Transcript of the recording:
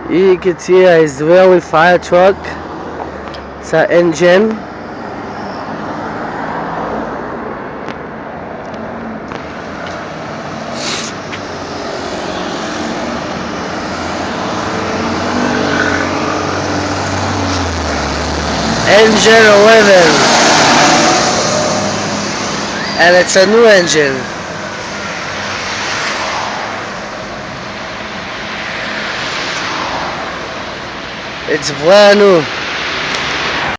You can see a Israeli fire truck. It's an engine. Engine 11. And it's a new engine. It's brand new.